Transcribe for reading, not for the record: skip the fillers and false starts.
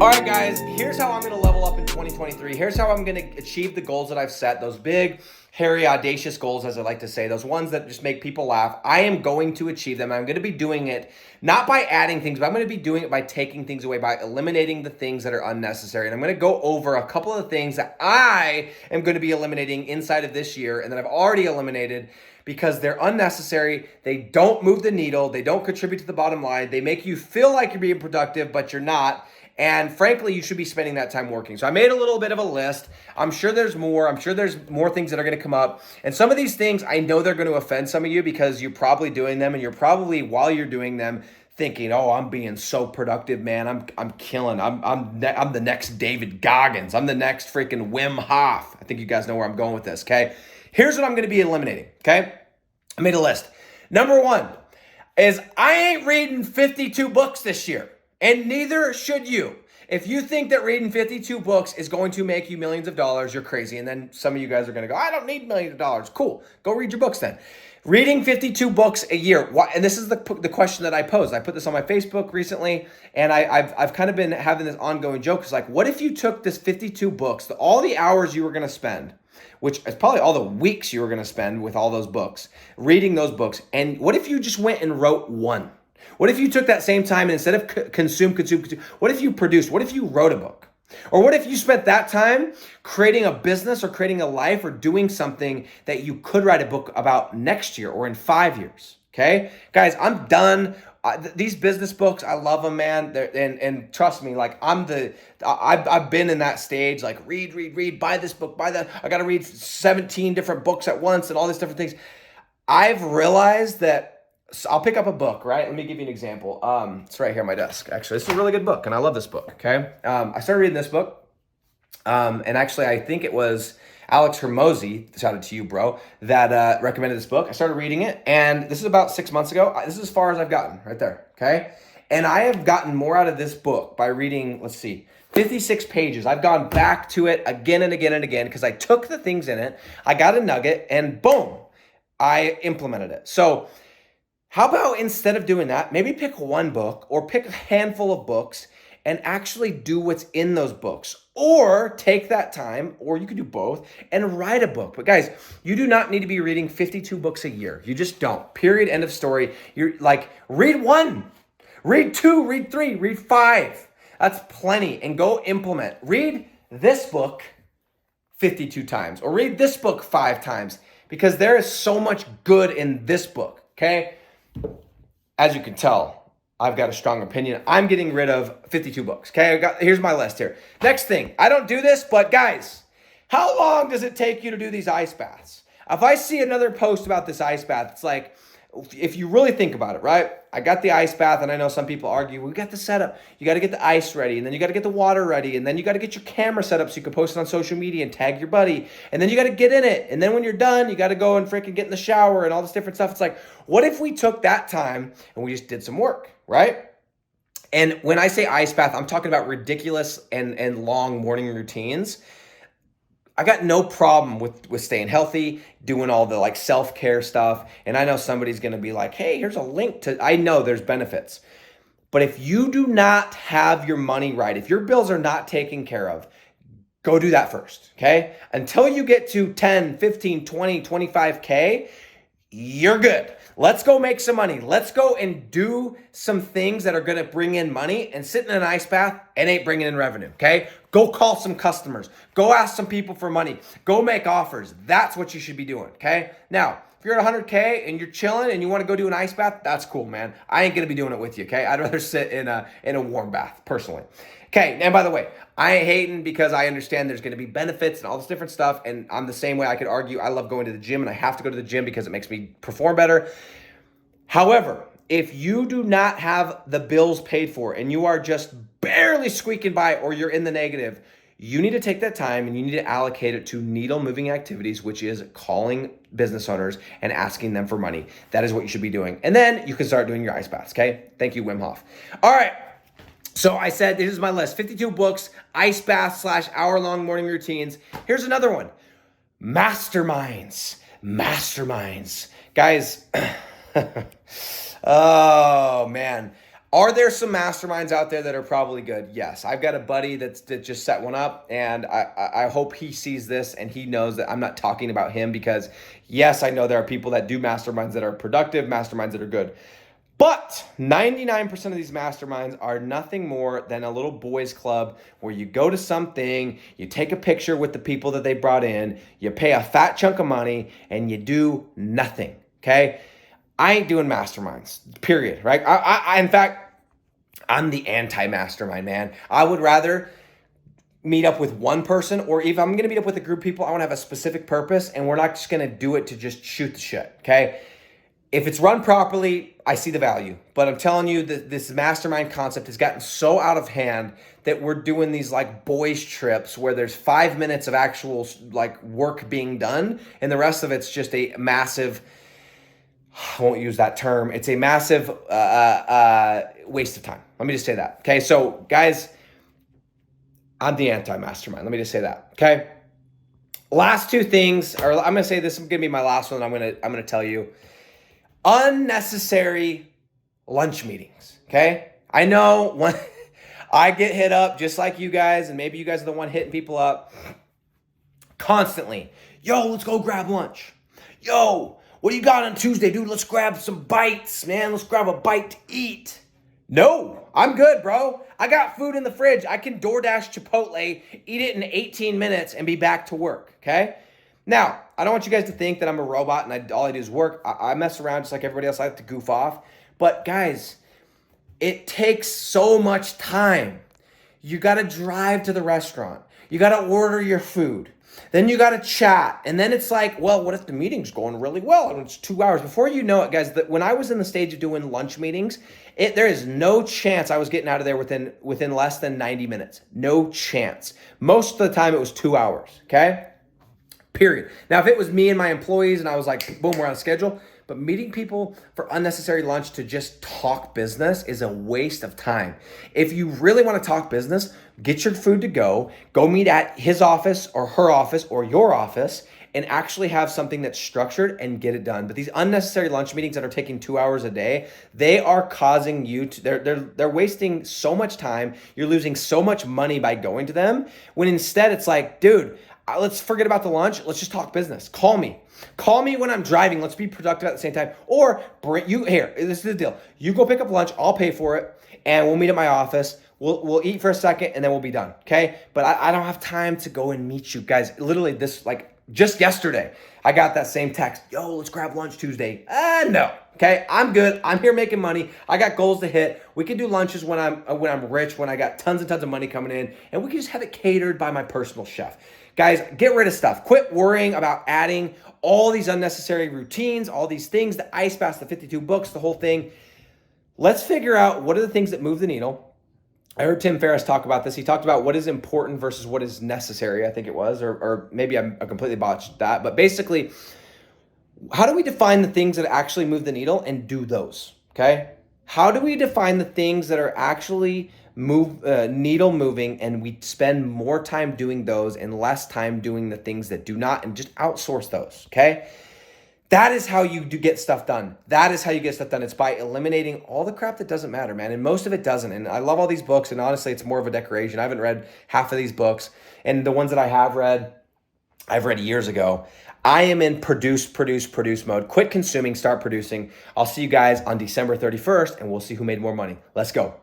All right, guys, here's how I'm going to level up in 2023. Here's how I'm going to achieve the goals that I've set, those big, hairy, audacious goals, as I like to say, those ones that just make people laugh. I am going to achieve them. I'm going to be doing it not by adding things, but I'm going to be doing it by taking things away, by eliminating the things that are unnecessary. And I'm going to go over a couple of things that I am going to be eliminating inside of this year and that I've already eliminated because they're unnecessary. They don't move the needle. They don't contribute to the bottom line. They make you feel like you're being productive, but you're not. And frankly, you should be spending that time working. So I made a little bit of a list. I'm sure there's more. I'm sure there's more things that are going to come up. And some of these things, I know they're going to offend some of you because you're probably doing them and you're probably, while you're doing them, thinking, "Oh, I'm being so productive, man. I'm killing. I'm the next David Goggins. I'm the next freaking Wim Hof." I think you guys know where I'm going with this, okay? Here's what I'm going to be eliminating, okay? I made a list. Number one is I ain't reading 52 books this year. And neither should you. If you think that reading 52 books is going to make you millions of dollars, you're crazy. And then some of you guys are going to go, "I don't need millions of dollars." Cool. Go read your books then. Reading 52 books a year. And this is the question that I posed. I put this on my Facebook recently, and I've kind of been having this ongoing joke. It's like, what if you took this 52 books, all the hours you were going to spend, which is probably all the weeks you were going to spend with all those books, reading those books, and what if you just went and wrote one? What if you took that same time and instead of consume, what if you produced? What if you wrote a book? Or what if you spent that time creating a business or creating a life or doing something that you could write a book about next year or in 5 years? Okay? Guys, I'm done. These business books, I love them, man. And trust me, like I've been in that stage, like read, buy this book, buy that. I got to read 17 different books at once and all these different things. I've realized that. So I'll pick up a book, right? Let me give you an example. It's right here on my desk. Actually, this is a really good book, and I love this book, okay? I started reading this book, and actually, I think it was Alex Hermosi, shout out to you, bro, that recommended this book. I started reading it, and this is about 6 months ago. This is as far as I've gotten, right there, okay? And I have gotten more out of this book by reading, 56 pages. I've gone back to it again and again and again because I took the things in it, I got a nugget, and boom, I implemented it. So how about instead of doing that, maybe pick one book or pick a handful of books and actually do what's in those books, or take that time, or you could do both and write a book. But guys, you do not need to be reading 52 books a year. You just don't. Period. End of story. You're like, read one, read two, read three, read five. That's plenty. And go implement. Read this book 52 times or read this book 5 times because there is so much good in this book. Okay. As you can tell, I've got a strong opinion. I'm getting rid of 52 books. Okay, here's my list here. Next thing, I don't do this, but guys, how long does it take you to do these ice baths? If I see another post about this ice bath, it's like, if you really think about it, right? I got the ice bath, and I know some people argue, we got the setup. You got to get the ice ready, and then you got to get the water ready, and then you got to get your camera set up so you can post it on social media and tag your buddy, and then you got to get in it, and then when you're done, you got to go and freaking get in the shower and all this different stuff. It's like, what if we took that time and we just did some work, right? And when I say ice bath, I'm talking about ridiculous and long morning routines. I got no problem with staying healthy, doing all the like self-care stuff. And I know somebody's going to be like, "Hey, here's a link to," I know there's benefits. But if you do not have your money right, if your bills are not taken care of, go do that first, okay? Until you get to 10, 15, 20, 25K, you're good. Let's go make some money. Let's go and do some things that are going to bring in money, and sitting in an ice bath, it ain't bringing in revenue, okay? Go call some customers. Go ask some people for money. Go make offers. That's what you should be doing, okay? Now, if you're at 100K and you're chilling and you want to go do an ice bath, that's cool, man. I ain't going to be doing it with you, okay? I'd rather sit in a warm bath, personally. Okay, and by the way, I ain't hating because I understand there's going to be benefits and all this different stuff, and I'm the same way. I could argue I love going to the gym, and I have to go to the gym because it makes me perform better. However, if you do not have the bills paid for and you are just barely squeaking by or you're in the negative, you need to take that time and you need to allocate it to needle moving activities, which is calling business owners and asking them for money. That is what you should be doing. And then you can start doing your ice baths, okay? Thank you, Wim Hof. All right. So I said, this is my list, 52 books, ice baths / hour-long morning routines. Here's another one, masterminds. Guys, oh man, Are there some masterminds out there that are probably good? Yes. I've got a buddy that just set one up, and I hope he sees this and he knows that I'm not talking about him, because yes, I know there are people that do masterminds that are productive, masterminds that are good. But 99% of these masterminds are nothing more than a little boys club where you go to something, you take a picture with the people that they brought in, you pay a fat chunk of money, and you do nothing, okay? I ain't doing masterminds, period, right? In fact, I'm the anti-mastermind, man. I would rather meet up with one person, or if I'm going to meet up with a group of people, I want to have a specific purpose, and we're not just going to do it to just shoot the shit, okay? If it's run properly, I see the value. But I'm telling you that this mastermind concept has gotten so out of hand that we're doing these like boys trips where there's 5 minutes of actual like work being done, and the rest of it's just a massive, I won't use that term, it's a massive waste of time. Let me just say that. Okay, so guys, I'm the anti-mastermind. Let me just say that. Okay. Last two things, or I'm gonna say this is gonna be my last one. I'm gonna tell you. Unnecessary lunch meetings, okay? I know when I get hit up just like you guys, and maybe you guys are the one hitting people up constantly. Yo, let's go grab lunch. Yo, what do you got on Tuesday, dude? Let's grab some bites, man. Let's grab a bite to eat. No, I'm good, bro. I got food in the fridge. I can DoorDash Chipotle, eat it in 18 minutes, and be back to work, okay? Now, I don't want you guys to think that I'm a robot and all I do is work. I mess around just like everybody else. I like to goof off. But guys, it takes so much time. You got to drive to the restaurant. You got to order your food. Then you got to chat. And then it's like, well, what if the meeting's going really well and it's 2 hours? Before you know it, guys, when I was in the stage of doing lunch meetings, there is no chance I was getting out of there within less than 90 minutes. No chance. Most of the time it was 2 hours, okay? Period. Now, if it was me and my employees and I was like, boom, we're on schedule, but meeting people for unnecessary lunch to just talk business is a waste of time. If you really want to talk business, get your food to go meet at his office or her office or your office, and actually have something that's structured and get it done. But these unnecessary lunch meetings that are taking 2 hours a day, they are causing you to, they're wasting so much time. You're losing so much money by going to them, when instead it's like, dude, let's forget about the lunch. Let's just talk business. Call me when I'm driving. Let's be productive at the same time. Or here, this is the deal. You go pick up lunch. I'll pay for it. And we'll meet at my office. We'll eat for a second and then we'll be done. Okay. But I don't have time to go and meet you guys. Literally just yesterday, I got that same text. Yo, let's grab lunch Tuesday. No. Okay, I'm good. I'm here making money. I got goals to hit. We can do lunches when I'm rich, when I got tons and tons of money coming in, and we can just have it catered by my personal chef. Guys, get rid of stuff. Quit worrying about adding all these unnecessary routines, all these things, the ice baths, the 52 books, the whole thing. Let's figure out what are the things that move the needle. I heard Tim Ferriss talk about this. He talked about what is important versus what is necessary, I think it was, or maybe I completely botched that. But basically, how do we define the things that actually move the needle and do those, okay? How do we define the things that are actually needle moving, and we spend more time doing those and less time doing the things that do not, and just outsource those, okay? That is how you do get stuff done. That is how you get stuff done. It's by eliminating all the crap that doesn't matter, man. And most of it doesn't. And I love all these books, and honestly, it's more of a decoration. I haven't read half of these books, and the ones that I have read, I've read years ago. I am in produce mode. Quit consuming, start producing. I'll see you guys on December 31st, and we'll see who made more money. Let's go.